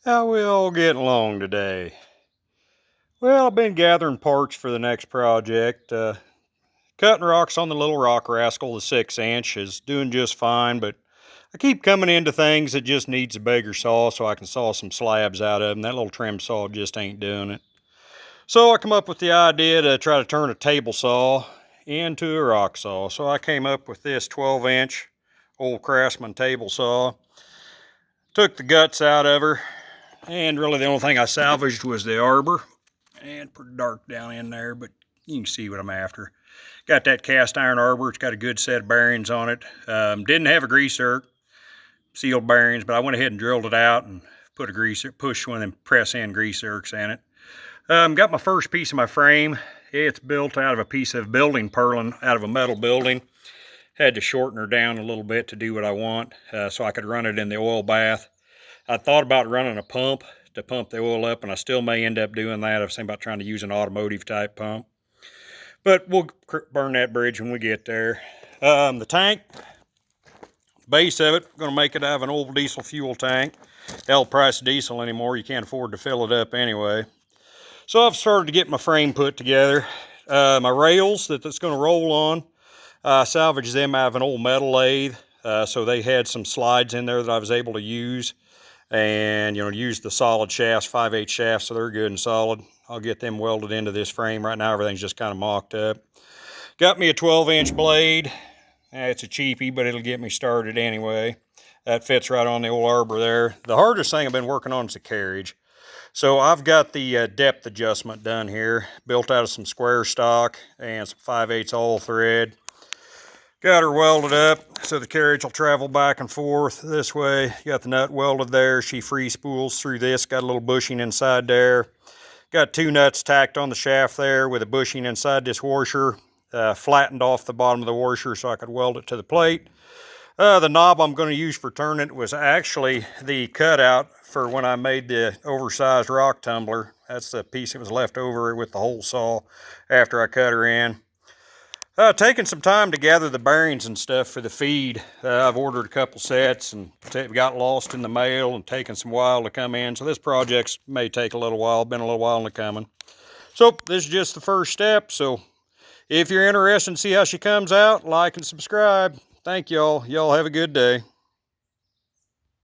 How we all getting along today? Well, I've been gathering parts for the next project. Cutting rocks on the little rock rascal, the 6-inch, is doing just fine, but I keep coming into things that just needs a bigger saw so I can saw some slabs out of them. That little trim saw just ain't doing it. So I come up with the idea to try to turn a table saw into a rock saw. So I came up with this 12-inch old Craftsman table saw. Took the guts out of her, and really the only thing I salvaged was the arbor. And pretty dark down in there, but you can see what I'm after. Got that cast iron arbor. It's got a good set of bearings on it. Didn't have a grease zerk, sealed bearings, but I went ahead and drilled it out and put a push one of them press-in grease zerks in it. Got my first piece of my frame. It's built out of a piece of building purlin out of a metal building. Had to shorten her down a little bit to do what I want, so I could run it in the oil bath. I thought about running a pump to pump the oil up, and I still may end up doing that. I was thinking about trying to use an automotive type pump, but we'll burn that bridge when we get there. The tank, base of it, going to make it out of an old diesel fuel tank. Hell, price of diesel anymore, you can't afford to fill it up anyway. So I've started to get my frame put together. My rails that's going to roll on, salvaged them out of an old metal lathe, so they had some slides in there that I was able to use. And use the solid shafts, 5/8 shafts, so they're good and solid. I'll get them welded into this frame. Right now everything's just kind of mocked up. Got me a 12-inch blade. It's a cheapie, but it'll get me started anyway. That fits right on the old arbor there. The hardest thing I've been working on is the carriage. So I've got the depth adjustment done here, built out of some square stock and some 5/8 all thread. Got her welded up so the carriage will travel back and forth this way. Got the nut welded there. She free spools through this. Got a little bushing inside there. Got 2 nuts tacked on the shaft there with a bushing inside this washer. Flattened off the bottom of the washer so I could weld it to the plate. The knob I'm going to use for turning it was actually the cutout for when I made the oversized rock tumbler. That's the piece that was left over with the hole saw after I cut her in. Taking some time to gather the bearings and stuff for the feed. I've ordered a couple sets and got lost in the mail and taken some while to come in. So this project may take a little while, been a little while in the coming. So this is just the first step. So if you're interested in see how she comes out, like and subscribe. Thank y'all. Y'all have a good day.